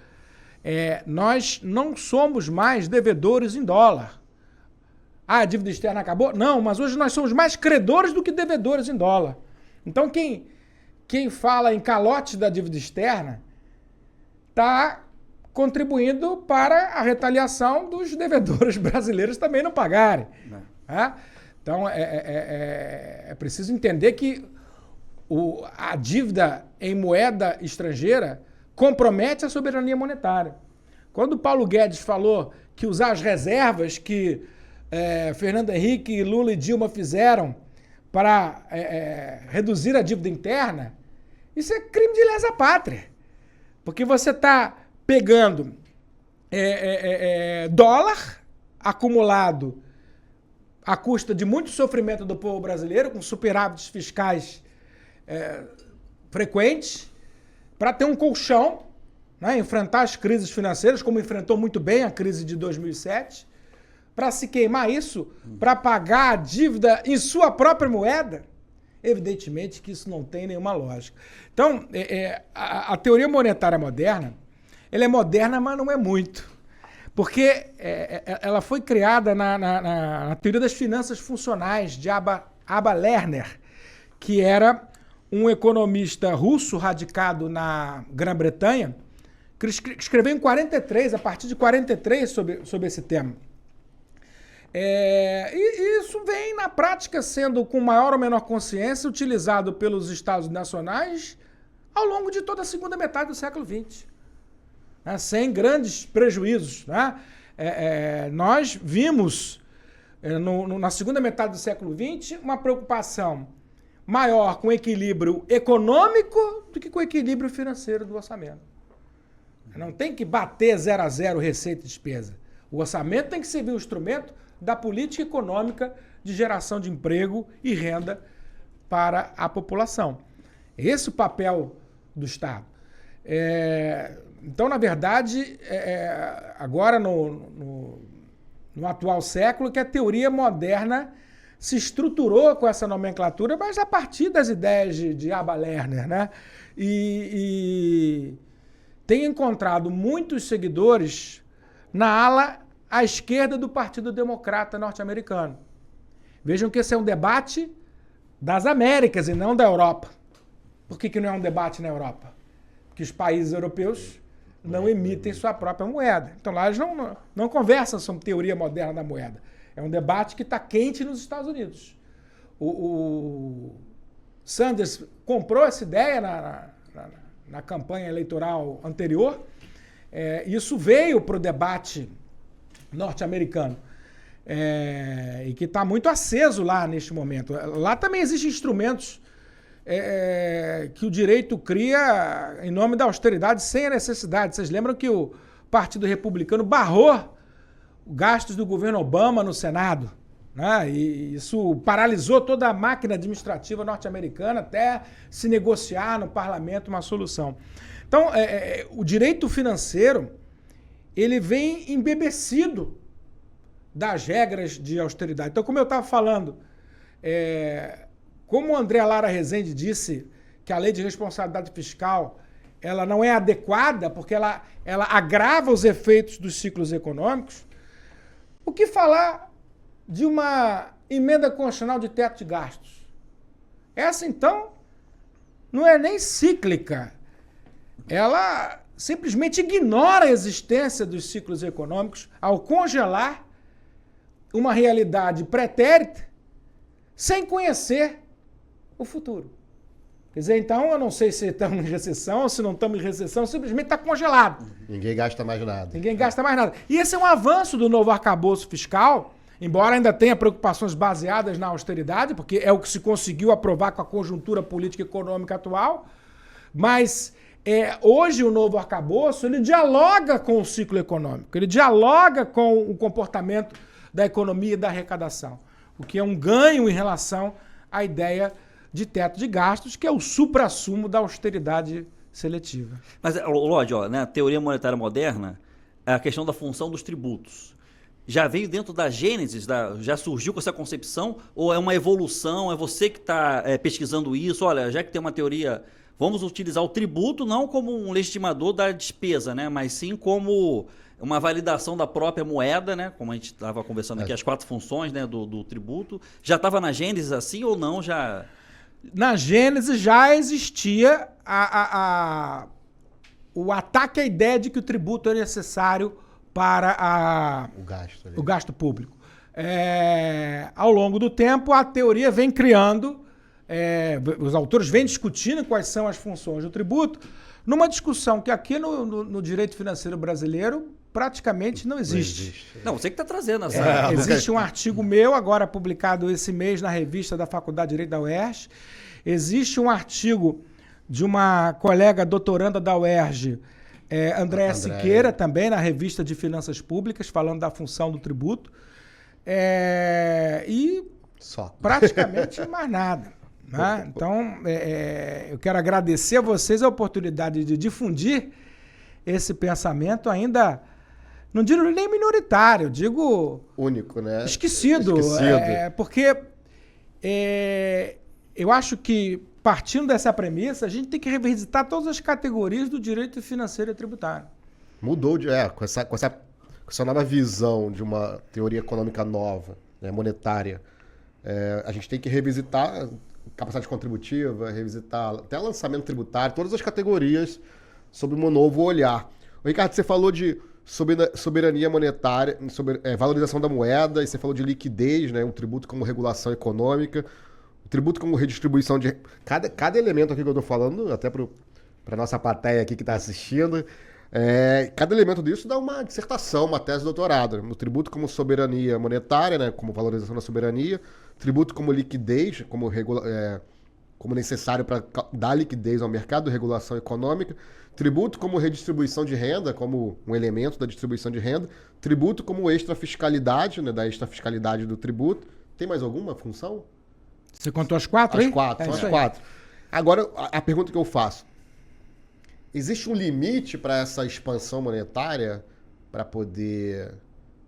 Nós não somos mais devedores em dólar. A dívida externa acabou? Não, mas hoje nós somos mais credores do que devedores em dólar. Então, quem fala em calote da dívida externa está contribuindo para a retaliação dos devedores brasileiros também não pagarem. Então, é preciso entender que a dívida em moeda estrangeira compromete a soberania monetária. Quando o Paulo Guedes falou que usar as reservas que Fernando Henrique, Lula e Dilma fizeram para reduzir a dívida interna, isso é crime de lesa pátria. Porque você está pegando dólar acumulado à custa de muito sofrimento do povo brasileiro, com superávites fiscais frequentes, para ter um colchão, né, enfrentar as crises financeiras, como enfrentou muito bem a crise de 2007, para se queimar isso, para pagar a dívida em sua própria moeda. Evidentemente que isso não tem nenhuma lógica. Então, a teoria monetária moderna, ela é moderna, mas não é muito. Porque ela foi criada na teoria das finanças funcionais de Abba Lerner, que era um economista russo radicado na Grã-Bretanha, que escreveu em 43, a partir de 43, sobre esse tema. E isso vem, na prática, sendo com maior ou menor consciência, utilizado pelos Estados nacionais ao longo de toda a segunda metade do século XX, né, sem grandes prejuízos. Né? Nós vimos, na segunda metade do século XX, uma preocupação maior com o equilíbrio econômico do que com o equilíbrio financeiro do orçamento. Não tem que bater 0 a 0 receita e despesa. O orçamento tem que servir um instrumento da política econômica de geração de emprego e renda para a população. Esse é o papel do Estado. Então, na verdade, agora no atual século, que a teoria moderna se estruturou com essa nomenclatura, mas a partir das ideias de Abba Lerner, né? E tem encontrado muitos seguidores na ala à esquerda do Partido Democrata norte-americano. Vejam que esse é um debate das Américas e não da Europa. Por que não é um debate na Europa? Porque os países europeus não emitem sua própria moeda. Então lá eles não conversam sobre teoria moderna da moeda. É um debate que está quente nos Estados Unidos. O Sanders comprou essa ideia na campanha eleitoral anterior. Isso veio para o debate norte-americano. E que está muito aceso lá neste momento. Lá também existem instrumentos que o direito cria em nome da austeridade sem a necessidade. Vocês lembram que o Partido Republicano barrou gastos do governo Obama no Senado, né? E isso paralisou toda a máquina administrativa norte-americana até se negociar no parlamento uma solução. Então, o direito financeiro ele vem embebecido das regras de austeridade. Então, como eu estava falando, como o André Lara Rezende disse que a lei de responsabilidade fiscal ela não é adequada, porque ela agrava os efeitos dos ciclos econômicos, o que falar de uma emenda constitucional de teto de gastos? Essa, então, não é nem cíclica. Ela simplesmente ignora a existência dos ciclos econômicos ao congelar uma realidade pretérita sem conhecer o futuro. Quer dizer, então, eu não sei se estamos em recessão ou se não estamos em recessão, simplesmente está congelado. Ninguém gasta mais nada. Ninguém gasta mais nada. E esse é um avanço do novo arcabouço fiscal, embora ainda tenha preocupações baseadas na austeridade, porque é o que se conseguiu aprovar com a conjuntura política e econômica atual, mas hoje o novo arcabouço ele dialoga com o ciclo econômico, ele dialoga com o comportamento da economia e da arrecadação, o que é um ganho em relação à ideia de teto de gastos, que é o suprassumo da austeridade seletiva. Mas, Lodge, na teoria monetária moderna, a questão da função dos tributos já veio dentro da gênese, já surgiu com essa concepção, ou é uma evolução, é você que está pesquisando isso? Olha, já que tem uma teoria, vamos utilizar o tributo não como um legitimador da despesa, né, mas sim como uma validação da própria moeda, né, como a gente estava conversando aqui, as 4 funções, né, do tributo. Já estava na gênese assim ou não? Já... Na gênese já existia o ataque à ideia de que o tributo é necessário para o gasto público. Ao longo do tempo, a teoria vem criando, os autores vêm discutindo quais são as funções do tributo, numa discussão que aqui no direito financeiro brasileiro praticamente não existe. Não, você que está trazendo essa... Existe um artigo meu, agora publicado esse mês na revista da Faculdade de Direito da UERJ. Existe um artigo de uma colega doutoranda da UERJ, Andréa Siqueira, também na revista de Finanças Públicas, falando da função do tributo. E só praticamente mais nada. Né? Então, eu quero agradecer a vocês a oportunidade de difundir esse pensamento ainda... Não digo nem minoritário, digo... Único, né? Esquecido. Porque eu acho que, partindo dessa premissa, a gente tem que revisitar todas as categorias do direito financeiro e tributário. Mudou, com essa nova visão de uma teoria econômica nova, né, monetária. A gente tem que revisitar capacidade contributiva, revisitar até lançamento tributário, todas as categorias sob um novo olhar. Ricardo, você falou de soberania monetária, valorização da moeda, e você falou de liquidez, né? Um tributo como regulação econômica, o tributo como redistribuição de... Cada elemento aqui que eu estou falando, até para a nossa plateia aqui que está assistindo, cada elemento disso dá uma dissertação, uma tese de doutorado. O tributo como soberania monetária, né? Como valorização da soberania, tributo como liquidez, como necessário para dar liquidez ao mercado, regulação econômica, tributo como redistribuição de renda, como um elemento da distribuição de renda, tributo como extrafiscalidade, né, da extrafiscalidade do tributo. Tem mais alguma função? Você contou as 4 aí? As 4, são as 4. Agora, a pergunta que eu faço. Existe um limite para essa expansão monetária para poder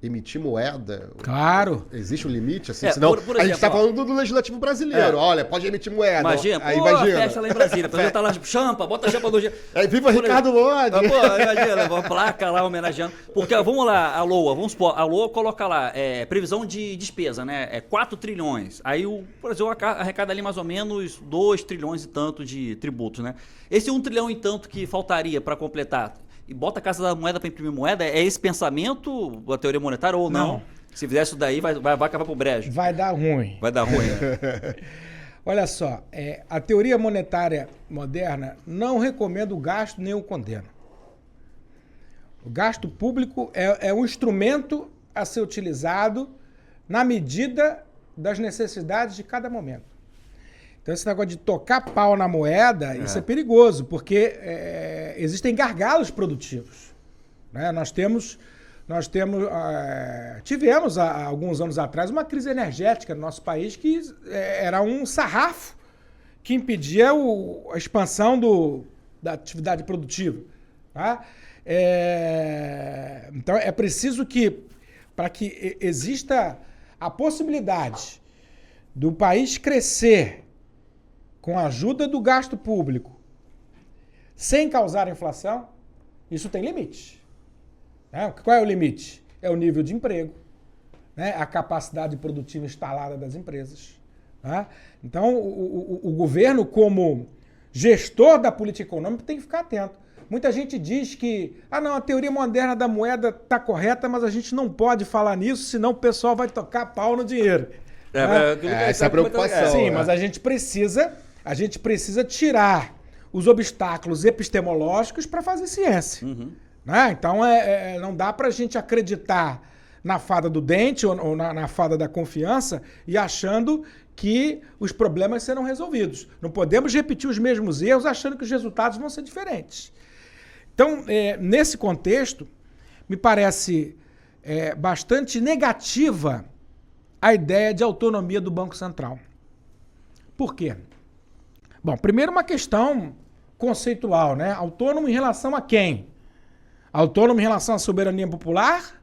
emitir moeda? Claro. Existe um limite? Assim, senão, por exemplo, a gente está falando do legislativo brasileiro. Olha, pode emitir moeda. Imagina, festa lá em Brasília. Pra tá lá, champa, bota a champa do dia. Viva Ricardo Lodge! Imagina, uma placa lá homenageando. Porque, vamos lá, a LOA, vamos supor, a LOA coloca lá, previsão de despesa, né? 4 trilhões. Aí o Brasil arrecada ali mais ou menos 2 trilhões e tanto de tributos, né? Esse 1 trilhão e tanto que faltaria para completar, e bota a Casa da Moeda para imprimir moeda, é esse pensamento da teoria monetária ou não? Se fizer isso daí, vai acabar pro brejo. Vai dar ruim. Vai dar ruim, né? Olha só, a teoria monetária moderna não recomenda o gasto nem o condena. O gasto público é um instrumento a ser utilizado na medida das necessidades de cada momento. Então, esse negócio de tocar pau na moeda, isso é perigoso, porque existem gargalos produtivos. Né? Tivemos, há alguns anos atrás, uma crise energética no nosso país que era um sarrafo que impedia a expansão da atividade produtiva. Tá? Então, é preciso que, para que exista a possibilidade do país crescer com a ajuda do gasto público, sem causar inflação, isso tem limite. Né? Qual é o limite? É o nível de emprego, né? A capacidade produtiva instalada das empresas. Né? Então, o governo, como gestor da política econômica, tem que ficar atento. Muita gente diz que a teoria moderna da moeda está correta, mas a gente não pode falar nisso, senão o pessoal vai tocar pau no dinheiro. Essa é a preocupação. Sim, mas a gente precisa tirar os obstáculos epistemológicos para fazer ciência. Né? Então, não dá para a gente acreditar na fada do dente ou na fada da confiança e achando que os problemas serão resolvidos. Não podemos repetir os mesmos erros achando que os resultados vão ser diferentes. Então, nesse contexto, me parece bastante negativa a ideia de autonomia do Banco Central. Por quê? Bom, primeiro uma questão conceitual, né? Autônomo em relação a quem? Autônomo em relação à soberania popular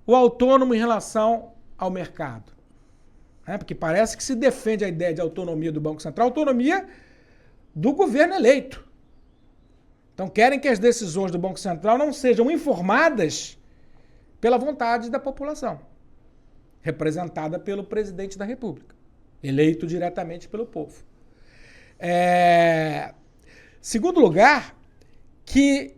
ou autônomo em relação ao mercado? Porque parece que se defende a ideia de autonomia do Banco Central, autonomia do governo eleito. Então querem que as decisões do Banco Central não sejam informadas pela vontade da população, representada pelo presidente da República, eleito diretamente pelo povo. Segundo lugar, que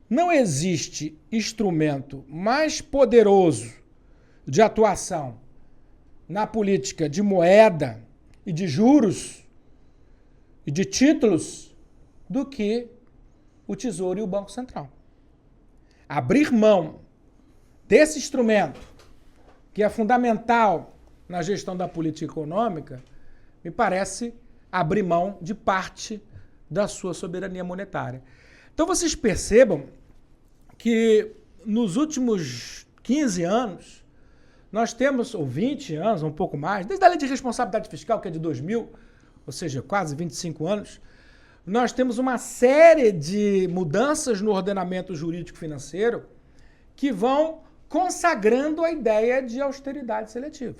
não existe instrumento mais poderoso de atuação na política de moeda e de juros e de títulos do que o Tesouro e o Banco Central. Abrir mão desse instrumento, que é fundamental na gestão da política econômica, me parece abrir mão de parte da sua soberania monetária. Então vocês percebam que nos últimos 15 anos, nós temos, ou 20 anos, um pouco mais, desde a Lei de Responsabilidade Fiscal, que é de 2000, ou seja, quase 25 anos, nós temos uma série de mudanças no ordenamento jurídico financeiro que vão consagrando a ideia de austeridade seletiva.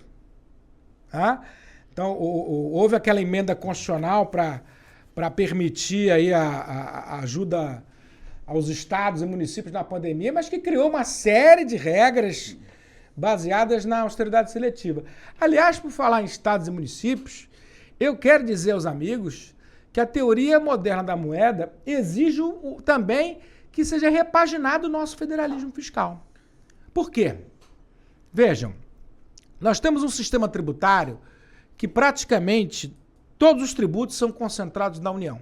Tá? Então, houve aquela emenda constitucional para permitir aí a ajuda aos estados e municípios na pandemia, mas que criou uma série de regras baseadas na austeridade seletiva. Aliás, por falar em estados e municípios, eu quero dizer aos amigos que a teoria moderna da moeda exige também que seja repaginado o nosso federalismo fiscal. Por quê? Vejam, nós temos um sistema tributário que praticamente todos os tributos são concentrados na União.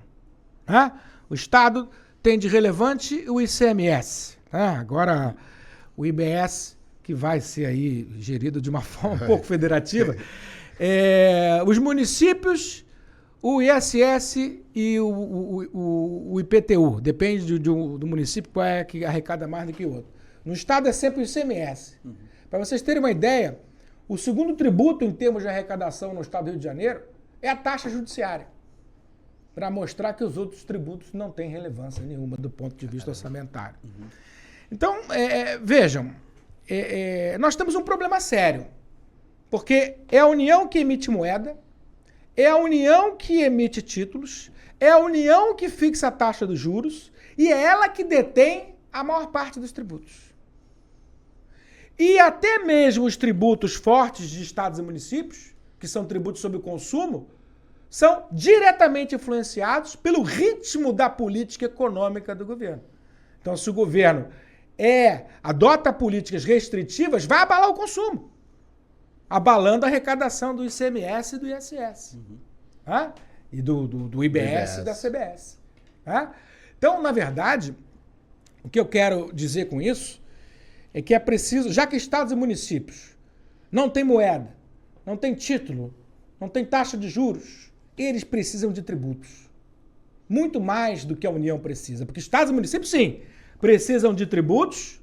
Né? O Estado tem de relevante o ICMS. Né? Agora, o IBS, que vai ser aí gerido de uma forma um pouco federativa. Os municípios, o ISS e o IPTU. Depende do município qual é que arrecada mais do que o outro. No Estado é sempre o ICMS. Para vocês terem uma ideia, o segundo tributo em termos de arrecadação no Estado do Rio de Janeiro é a taxa judiciária, para mostrar que os outros tributos não têm relevância nenhuma do ponto de vista orçamentário. Então, vejam, nós temos um problema sério, porque é a União que emite moeda, é a União que emite títulos, é a União que fixa a taxa dos juros e é ela que detém a maior parte dos tributos. E até mesmo os tributos fortes de estados e municípios, que são tributos sobre o consumo, são diretamente influenciados pelo ritmo da política econômica do governo. Então, se o governo adota políticas restritivas, vai abalar o consumo, abalando a arrecadação do ICMS e do ISS. Tá? E do IBS e da CBS. Tá? Então, na verdade, o que eu quero dizer com isso é que é preciso, já que estados e municípios não têm moeda, não têm título, não têm taxa de juros, eles precisam de tributos. Muito mais do que a União precisa. Porque estados e municípios, sim, precisam de tributos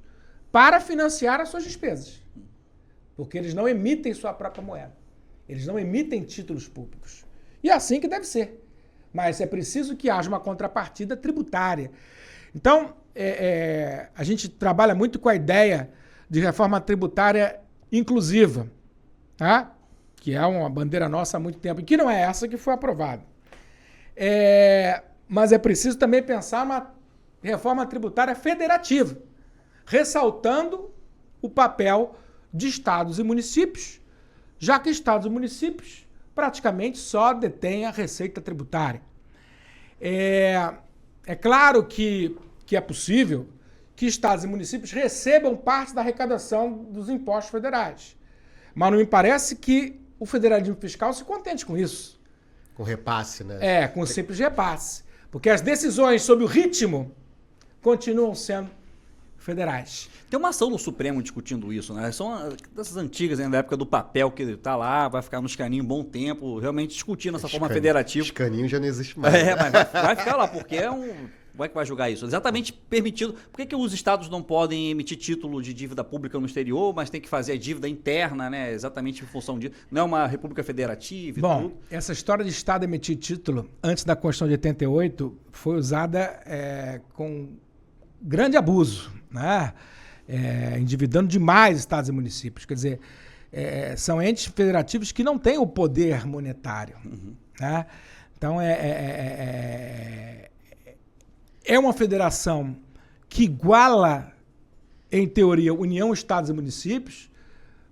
para financiar as suas despesas. Porque eles não emitem sua própria moeda. Eles não emitem títulos públicos. E é assim que deve ser. Mas é preciso que haja uma contrapartida tributária. Então, a gente trabalha muito com a ideia de reforma tributária inclusiva, tá? Que é uma bandeira nossa há muito tempo, e que não é essa que foi aprovada. mas é preciso também pensar uma reforma tributária federativa, ressaltando o papel de estados e municípios, já que estados e municípios praticamente só detêm a receita tributária. É claro que é possível que estados e municípios recebam parte da arrecadação dos impostos federais, mas não me parece que o federalismo fiscal se contente com isso. Com repasse, né? Com simples repasse. Porque as decisões sobre o ritmo continuam sendo federais. Tem uma ação no Supremo discutindo isso, né? São dessas antigas, né? Da época do papel que tá lá, vai ficar no escaninho um bom tempo, realmente discutindo essa forma federativa. Escaninho já não existe mais. Mas vai ficar lá, porque como é que vai julgar isso? Exatamente permitido. Por que os estados não podem emitir título de dívida pública no exterior, mas tem que fazer a dívida interna, né? Exatamente em função disso. Não é uma república federativa e tudo? Bom, essa história de estado emitir título antes da Constituição de 88 foi usada com grande abuso, né? Endividando demais estados e municípios. Quer dizer, são entes federativos que não têm o poder monetário. Né? Então, é uma federação que iguala, em teoria, União, Estados e Municípios,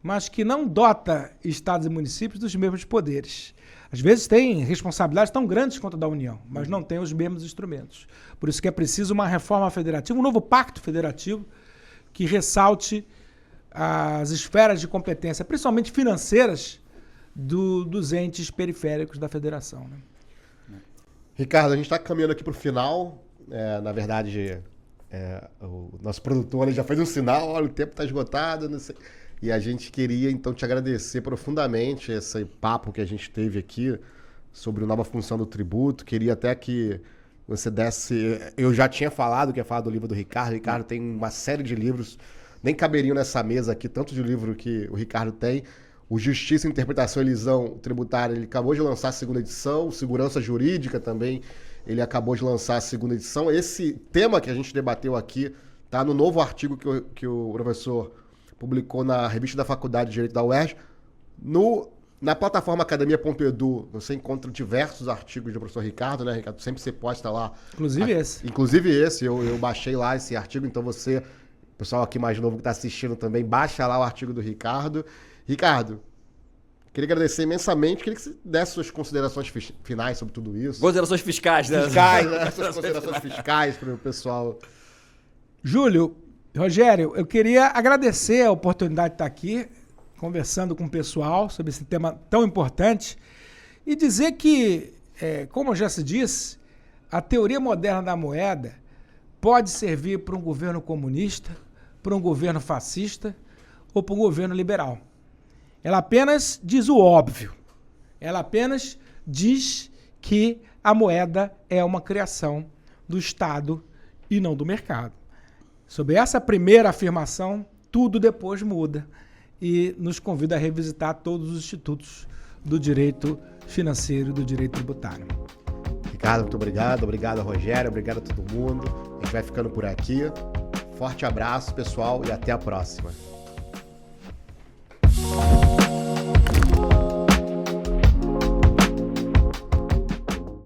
mas que não dota Estados e Municípios dos mesmos poderes. Às vezes tem responsabilidades tão grandes quanto a da União, mas não tem os mesmos instrumentos. Por isso que é preciso uma reforma federativa, um novo pacto federativo que ressalte as esferas de competência, principalmente financeiras, dos entes periféricos da federação. Né? Ricardo, a gente está caminhando aqui para o final. Na verdade, o nosso produtor já fez um sinal, olha, o tempo está esgotado, não sei. E a gente queria, então, te agradecer profundamente esse papo que a gente teve aqui sobre a nova função do tributo. Queria até que você desse... Eu já tinha falado que ia falar do livro do Ricardo. O Ricardo tem uma série de livros, nem caberiam nessa mesa aqui, tanto de livro que o Ricardo tem. O Justiça, Interpretação e Lisão Tributária, ele acabou de lançar a segunda edição. Segurança Jurídica também, ele acabou de lançar a segunda edição. Esse tema que a gente debateu aqui está no novo artigo que o professor publicou na revista da Faculdade de Direito da UERJ. Na plataforma academia.edu, você encontra diversos artigos do professor Ricardo, né, Ricardo? Sempre você posta lá. Inclusive esse, eu baixei lá esse artigo, então você, o pessoal aqui mais novo que está assistindo também, baixa lá o artigo do Ricardo. Ricardo, queria agradecer imensamente, queria que você desse suas considerações finais sobre tudo isso. Considerações fiscais, né? Suas considerações fiscais para o pessoal. Júlio, Rogério, eu queria agradecer a oportunidade de estar aqui, conversando com o pessoal sobre esse tema tão importante e dizer que, como já se disse, a teoria moderna da moeda pode servir para um governo comunista, para um governo fascista ou para um governo liberal. Ela apenas diz o óbvio. Ela apenas diz que a moeda é uma criação do Estado e não do mercado. Sobre essa primeira afirmação, tudo depois muda e nos convida a revisitar todos os institutos do direito financeiro e do direito tributário. Ricardo, muito obrigado. Obrigado, Rogério. Obrigado a todo mundo. A gente vai ficando por aqui. Forte abraço, pessoal, e até a próxima.